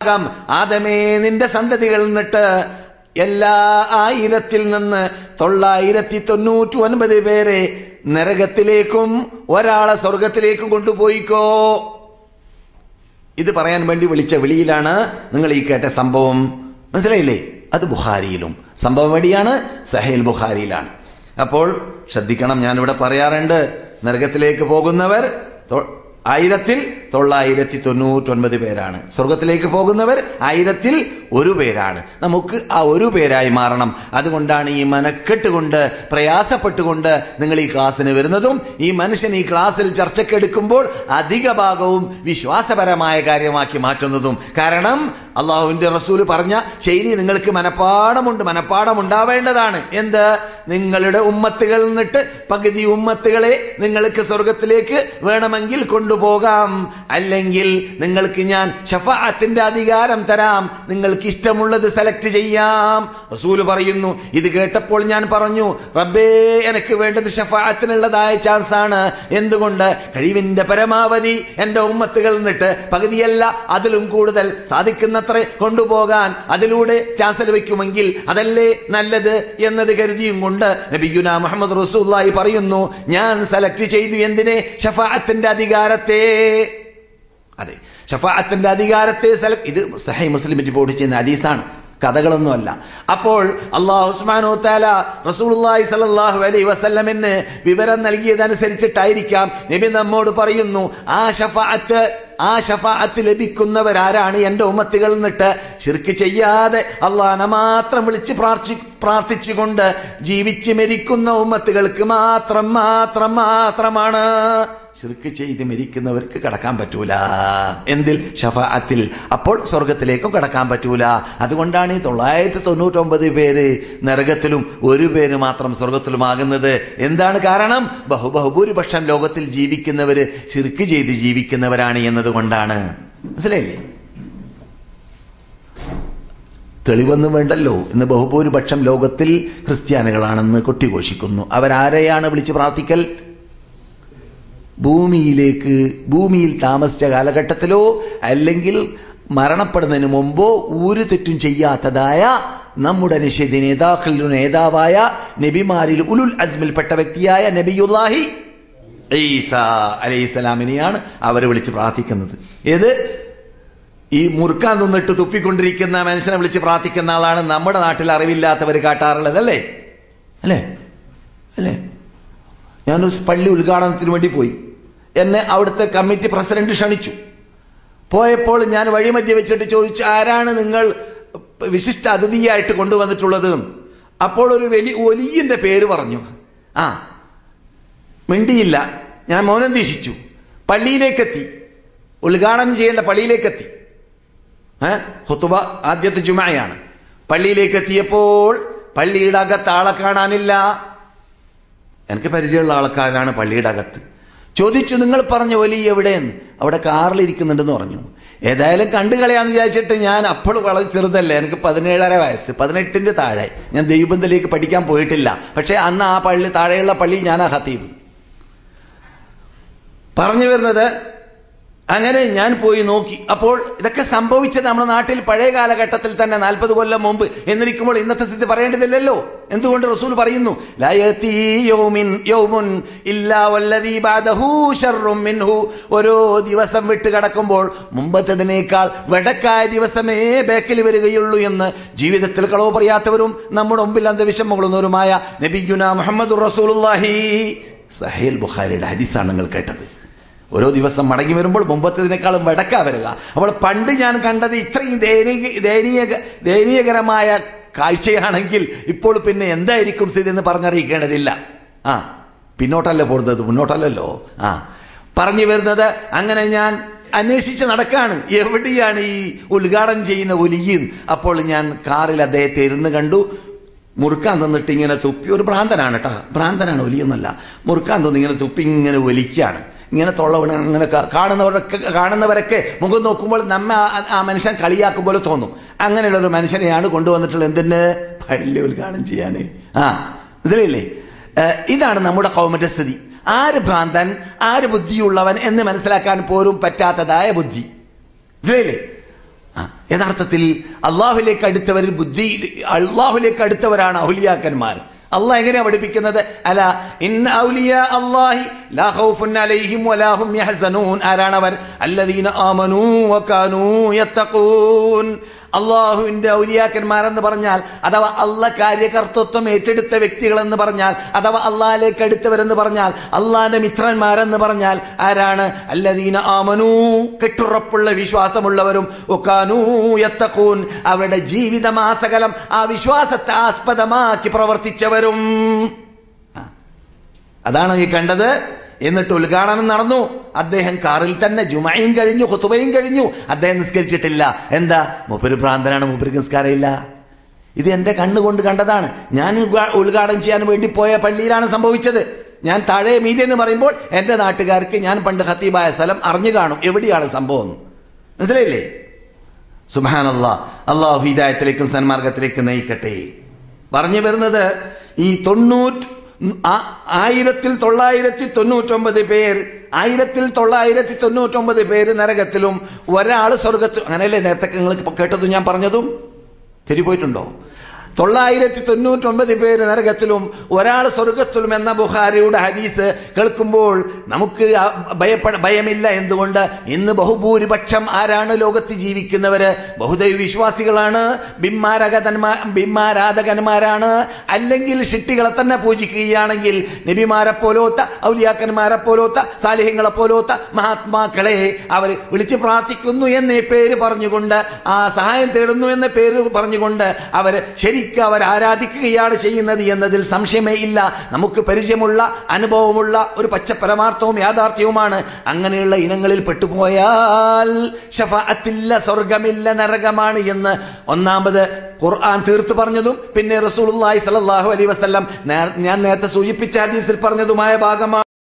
ആദമേ നിന്റെ സന്തതികളിൽ നിന്നിട്ട് എല്ലാ 1000-ൽ നിന്ന് 999 പേരെ നരകത്തിലേക്കും ഒരാളെ സ്വർഗത്തിലേക്കും കൊണ്ടുപോയിക്കോ. ഇത് പറയാൻ വേണ്ടി വിളിച്ച വിളിയിലാണ് നിങ്ങൾ ഈ കേട്ട സംഭവം. മനസ്സിലായില്ലേ? അത് ബുഖാരിയിലും സംഭവം വഴിയാണ്, സഹീൽ ബുഖാരിയിലാണ്. അപ്പോൾ ശ്രദ്ധിക്കണം, ഞാനിവിടെ പറയാറുണ്ട്, നരകത്തിലേക്ക് പോകുന്നവർ 1099 പേരാണ്, സ്വർഗത്തിലേക്ക് പോകുന്നവർ 1001 പേരാണ്. നമുക്ക് ആ 1 പേരായി മാറണം. അതുകൊണ്ടാണ് ഈ മനക്കെട്ടുകൊണ്ട് പ്രയാസപ്പെട്ടുകൊണ്ട് നിങ്ങൾ ഈ ക്ലാസ്സിന് വരുന്നതും ഈ മനുഷ്യൻ ഈ ക്ലാസ്സിൽ ചർച്ചക്കെടുക്കുമ്പോൾ അധിക ഭാഗവും വിശ്വാസപരമായ കാര്യമാക്കി മാറ്റുന്നതും. കാരണം അള്ളാഹുവിന്റെ റസൂൽ പറഞ്ഞ ശൈലി നിങ്ങൾക്ക് മനപ്പാടമുണ്ടാവേണ്ടതാണ്. എന്ത്? നിങ്ങളുടെ ഉമ്മത്തുകളിൽ നിന്നിട്ട് പകുതി ഉമ്മത്തുകളെ നിങ്ങൾക്ക് സ്വർഗത്തിലേക്ക് വേണമെങ്കിൽ കൊണ്ടുപോകാം, അല്ലെങ്കിൽ നിങ്ങൾക്ക് ഞാൻ ഷഫാഅത്തിന്റെ അധികാരം തരാം, നിങ്ങൾക്ക് ഇഷ്ടമുള്ളത് സെലക്ട് ചെയ്യാം. റസൂൽ പറയുന്നു, ഇത് കേട്ടപ്പോൾ ഞാൻ പറഞ്ഞു, റബ്ബേ എനിക്ക് വേണ്ടത് ഷഫാഅത്തിനുള്ളതായ ചാൻസ് ആണ്. എന്തുകൊണ്ട്? കഴിവിന്റെ പരമാവധി എന്റെ ഉമ്മത്തുകൾ നിന്നിട്ട് പകുതിയല്ല അതിലും കൂടുതൽ സാധിക്കുന്നത്ര കൊണ്ടുപോകാൻ അതിലൂടെ ചാൻസ് ലഭിക്കുമെങ്കിൽ അതല്ലേ നല്ലത് എന്നത് കരുതിയും കൊണ്ട് നബിയുനാ മുഹമ്മദ് റസൂലുള്ളാഹി പറയുന്നു, ഞാൻ സെലക്ട് ചെയ്തു എന്തിനെ? ഷഫാഅത്തിന്റെ അധികാരത്തെ. അതെ, ഷഫാഅത്തിന്റെ അധികാരത്തെ ഇത് സഹീഹ് മുസ്ലിം റിപ്പോർട്ട് ചെയ്യുന്ന ഹദീസാണ്, കഥകളൊന്നുമല്ല. അപ്പോൾ അല്ലാഹു സുബ്ഹാനഹു വ തആല റസൂലുള്ളാഹി സ്വല്ലല്ലാഹു അലൈഹി വസല്ലമിന് വിവരം നൽകിയതനുസരിച്ചിട്ടായിരിക്കാം നബി നമ്മോട് പറയുന്നു, ആ ഷഫാഅത്ത് ലഭിക്കുന്നവരാരാണ്? എന്റെ ഉമ്മത്തുകൾ നിന്നിട്ട് ശിർക്ക് ചെയ്യാതെ അള്ളാഹനെ മാത്രം വിളിച്ച് പ്രാർത്ഥിച്ചുകൊണ്ട് ജീവിച്ച് മരിക്കുന്ന ഉമ്മത്തുകൾക്ക് മാത്രമാണ് ശിർക്ക് ചെയ്ത് മരിക്കുന്നവർക്ക് കടക്കാൻ പറ്റൂല. എന്തിൽ? ഷഫാഅത്തിൽ. അപ്പോൾ സ്വർഗത്തിലേക്കും കടക്കാൻ പറ്റൂല. അതുകൊണ്ടാണ് ഈ 999 പേര് നരകത്തിലും 1 പേര് മാത്രം സ്വർഗത്തിലുമാകുന്നത്. എന്താണ് കാരണം? ബഹുഭൂരിപക്ഷം ലോകത്തിൽ ജീവിക്കുന്നവര് ശിർക്ക് ചെയ്ത് ജീവിക്കുന്നവരാണ് എന്നതുകൊണ്ടാണ്. മനസ്സിലായില്ലേ? തെളിവൊന്നും വേണ്ടല്ലോ. ഇന്ന് ബഹുഭൂരിപക്ഷം ലോകത്തിൽ ക്രിസ്ത്യാനികളാണെന്ന് കൊട്ടിഘോഷിക്കുന്നു. അവരാരെയാണ് വിളിച്ച് പ്രാർത്ഥിക്കൽ? ഭൂമിയിൽ താമസിച്ച കാലഘട്ടത്തിലോ അല്ലെങ്കിൽ മരണപ്പെടുന്നതിന് മുമ്പോ ഒരു തെറ്റും ചെയ്യാത്തതായ നമ്മുടെ നേതാവായ നബിമാരിൽ ഉലുൽ അസ്മിൽപ്പെട്ട വ്യക്തിയായ നബിയുല്ലാഹി ഈസാ അലൈഹിസ്സലാമിനെയാണ് അവർ വിളിച്ച് പ്രാർത്ഥിക്കുന്നത്. ഏത്? ഈ മുറുക്കാൻ തിന്നിട്ട് തുപ്പിക്കൊണ്ടിരിക്കുന്ന മനുഷ്യനെ വിളിച്ച് പ്രാർത്ഥിക്കുന്ന ആളാണ് നമ്മുടെ നാട്ടിൽ അറിവില്ലാത്തവർ കാട്ടാറുള്ളത്. അല്ലേ? ഞാനൊരു പള്ളി ഉദ്ഘാടനത്തിന് വേണ്ടി പോയി. എന്നെ അവിടുത്തെ കമ്മിറ്റി പ്രസിഡന്റ് ക്ഷണിച്ചു. പോയപ്പോൾ ഞാൻ വഴിമധ്യ വെച്ചിട്ട് ചോദിച്ചു, ആരാണ് നിങ്ങൾ വിശിഷ്ട അതിഥിയായിട്ട് കൊണ്ടുവന്നിട്ടുള്ളത്? അപ്പോൾ ഒരു വലിയന്റെ പേര് പറഞ്ഞു. മിണ്ടിയില്ല. ഞാൻ മൗനം ദീക്ഷിച്ചു. പള്ളിയിലേക്കെത്തി, ഉദ്ഘാടനം ചെയ്യേണ്ട പള്ളിയിലേക്കെത്തി. ഖുതുബ ആദ്യത്തെ ജുമഅയാണ്. പള്ളിയിലേക്കെത്തിയപ്പോൾ പള്ളിയുടെ അകത്ത് ആളെ കാണാനില്ല. എനിക്ക് പരിചയമുള്ള ആൾക്കാരാണ് പള്ളിയുടെ അകത്ത്. ചോദിച്ചു, നിങ്ങൾ പറഞ്ഞ വലിയ എവിടെയെന്ന്? അവിടെ കാറിലിരിക്കുന്നുണ്ടെന്ന് പറഞ്ഞു. ഏതായാലും കണ്ടുകളയാന്ന് വിചാരിച്ചിട്ട് ഞാൻ അപ്പോൾ വളരെ ചെറുതല്ലേ, എനിക്ക് 17.5 വയസ്സ്, 18ന്റെ താഴെ. ഞാൻ ദൈവബന്ധത്തിലേക്ക് പഠിക്കാൻ പോയിട്ടില്ല. പക്ഷെ അന്ന് ആ പള്ളി, താഴെയുള്ള പള്ളി ഞാനാ ഖതീബ്. പറഞ്ഞു വരുന്നത്, അങ്ങനെ ഞാൻ പോയി നോക്കി. അപ്പോൾ ഇതൊക്കെ സംഭവിച്ചത് നമ്മുടെ നാട്ടിൽ പഴയ കാലഘട്ടത്തിൽ തന്നെ 40 കൊല്ലം മുമ്പ് എന്നിരിക്കുമ്പോൾ ഇന്നത്തെ സ്ഥിതി പറയേണ്ടതില്ലല്ലോ. എന്തുകൊണ്ട്? റസൂൽ പറയുന്നു, ലാ യഅതി യൗമുൻ ഇല്ലാ വല്ലദീ ബഅദഹു ശർറും മിൻഹു. ഓരോ ദിവസം വിട്ട് കടക്കുമ്പോൾ മുമ്പത്തേതിനേക്കാൾ വെടക്കായ ദിവസമേ ബാക്കിൽ വരികയുള്ളൂ എന്ന് ജീവിതത്തിൽ കളവ് പറയാത്തവരും നമ്മുടെ മുമ്പിൽ അന്ധവിഷമങ്ങളുന്നവരുമായ നബിയുനാ മുഹമ്മദുർ റസൂലുള്ളാഹി. സഹീഹ് ബുഖാരിയുടെ ഹദീസാണ് നിങ്ങൾ കേട്ടത്. ഓരോ ദിവസം മടങ്ങി വരുമ്പോൾ മുമ്പത്തേതിനേക്കാളും വെടക്കാ വരിക. അപ്പോൾ പണ്ട് ഞാൻ കണ്ടത് ഇത്രയും ദയനീയകരമായ കാഴ്ചയാണെങ്കിൽ ഇപ്പോൾ പിന്നെ എന്തായിരിക്കും സ്ഥിതി എന്ന് പറഞ്ഞറിയിക്കേണ്ടതില്ല. പിന്നോട്ടല്ല പോകുന്നത്, മുന്നോട്ടല്ലല്ലോ. പറഞ്ഞു വരുന്നത്, അങ്ങനെ ഞാൻ അന്വേഷിച്ച് നടക്കാണ്, എവിടെയാണ് ഈ ഉദ്ഘാടനം ചെയ്യുന്ന ഒലിയും. അപ്പോൾ ഞാൻ കാറിൽ അദ്ദേഹത്തെ ഇരുന്ന് കണ്ടു. മുറുക്കാൻ തന്നിട്ട് ഇങ്ങനെ തുപ്പി. ഒരു ഭ്രാന്തനാണ് കേട്ടോ, ഭ്രാന്തനാണ്, ഒലിയൊന്നല്ല. മുറുക്കാൻ തന്നു ഇങ്ങനെ തുപ്പി ഇങ്ങനെ ഒലിക്കുകയാണ്. ഇങ്ങനെ തൊള്ളവണ്. അങ്ങനെ കാണുന്നവരൊക്കെ മുഖം നോക്കുമ്പോൾ ആ മനുഷ്യൻ കളിയാക്കും പോലെ തോന്നും. അങ്ങനെയുള്ളൊരു മനുഷ്യനെയാണ് കൊണ്ടുവന്നിട്ടുള്ളത്. എന്തിന്? പള്ളി ഉദ്ഘാടനം ചെയ്യാന്. മനസ്സിലായില്ലേ? ഇതാണ് നമ്മുടെ ഖൗമിന്റെ സ്ഥിതി. ആര് ഭ്രാന്തൻ, ആര് ബുദ്ധിയുള്ളവൻ എന്ന് മനസ്സിലാക്കാൻ പോലും പറ്റാത്തതായ ബുദ്ധി. മനസ്സിലായില്ലേ? യഥാർത്ഥത്തിൽ അള്ളാഹുലേക്ക് അടുത്തവരാണ് ഔലിയാക്കന്മാർ. അള്ളാഹ് എങ്ങനെയാ പഠിപ്പിക്കുന്നത്? അല ഇന്ന ഔലിയാ അല്ലാഹി ലാ ഖൗഫുൻ അലൈഹിം വലാ ഹും യഹ്സനൂൻ. ആരാണവർ? അല്ലദീന ആമനൂ വകാനൂ യത്തഖൂൻ. അള്ളാഹുവിന്റെ ഔലിയാക്കന്മാരെന്ന് പറഞ്ഞാൽ, അഥവാ അള്ളാഹ് കാര്യകർത്തൃത്വം ഏറ്റെടുത്ത വ്യക്തികളെന്ന് പറഞ്ഞാൽ, അഥവാ അള്ളാഹിലേക്ക് അടുത്തവരെന്ന് പറഞ്ഞാൽ, അള്ളാഹിന്റെ മിത്രന്മാരെന്ന് പറഞ്ഞാൽ ആരാണ്? അല്ലദീന ആമനൂ, കെട്ടുറപ്പുള്ള വിശ്വാസമുള്ളവരും, വകാനൂ യത്തഖൂൻ, അവരുടെ ജീവിതമാസകലം ആ വിശ്വാസത്തെ ആസ്പദമാക്കി പ്രവർത്തിച്ചവരും. അതാണ് ഈ കണ്ടത്. എന്നിട്ട് ഉദ്ഘാടനം നടന്നു. അദ്ദേഹം കാറിൽ തന്നെ ജുമയും കഴിഞ്ഞു, ഖുതുബയും കഴിഞ്ഞു. അദ്ദേഹം നിസ്കരിച്ചിട്ടില്ല. എന്താ? മൂപ്പര് ഭ്രാന്തനാണ്, മൂപ്പർക്ക് നിസ്കാരമില്ല. ഇത് എന്റെ കണ്ണുകൊണ്ട് കണ്ടതാണ്. ഞാൻ ഉദ്ഘാടനം ചെയ്യാൻ വേണ്ടി പോയ പള്ളിയിലാണ് സംഭവിച്ചത്. ഞാൻ താഴെ മീതെ എന്ന് പറയുമ്പോൾ എന്റെ നാട്ടുകാർക്ക് ഞാൻ പണ്ട് ഖത്തീബായ സ്ഥലം അറിഞ്ഞു കാണും എവിടെയാണ് സംഭവം. മനസ്സിലായില്ലേ? സുബ്ഹാനല്ലാഹ്. അല്ലാഹു ഹിദായത്തിലേക്കും സന്മാർഗത്തിലേക്കും നയിക്കട്ടെ. പറഞ്ഞു വരുന്നത്, ഈ 1999 പേര് 1999 പേര് നരകത്തിലും ഒരാൾ സ്വർഗത്തിലും. അങ്ങനെയല്ലേ നേരത്തെ നിങ്ങൾ കേട്ടതും ഞാൻ പറഞ്ഞതും? തെറ്റിപ്പോയിട്ടുണ്ടോ? 999 പേര് നരകത്തിലും ഒരാൾ സ്വർഗത്തിലും എന്ന ബുഖാരിയുടെ ഹദീസ് കേൾക്കുമ്പോൾ നമുക്ക് ഭയമില്ല. എന്തുകൊണ്ട്? ഇന്ന് ബഹുഭൂരിപക്ഷം ആരാണ് ലോകത്ത് ജീവിക്കുന്നവര്? ബഹുദൈവ വിശ്വാസികളാണ്, ബിംബാരാധകന്മാരാണ്. അല്ലെങ്കിൽ ഷിട്ടികളെ തന്നെ പൂജിക്കുകയാണെങ്കിൽ നബിമാരെ പോലോത്ത, ഔലിയാക്കന്മാരെ പോലോത്ത, സാലിഹ്യങ്ങളെ പോലോത്ത മഹാത്മാക്കളെ അവർ വിളിച്ച് പ്രാർത്ഥിക്കുന്നു എന്നേ പേര് പറഞ്ഞുകൊണ്ട്, ആ സഹായം തേടുന്നു എന്ന പേര് പറഞ്ഞുകൊണ്ട് അവർ അവർ ആരാധിക്കുകയാണ് ചെയ്യുന്നത് എന്നതിൽ സംശയമേ ഇല്ല. നമുക്ക് പരിചയമുള്ള, അനുഭവമുള്ള ഒരു പച്ചപരമാർത്ഥവും യാഥാർത്ഥ്യവുമാണ്. അങ്ങനെയുള്ള ഇനങ്ങളിൽ പെട്ടുപോയാൽ ശഫാഅത്തില്ല, സ്വർഗമില്ല, നരകമാണ് എന്ന് ഒന്നാമത് ഖുർആൻ തീർത്തു പറഞ്ഞതും പിന്നെ റസൂലുള്ളാഹി സ്വല്ലല്ലാഹു അലൈഹി വസല്ലം ഞാൻ നേരത്തെ സൂചിപ്പിച്ച ഹദീസിൽ പറഞ്ഞതുമായ ഭാഗമാണ്.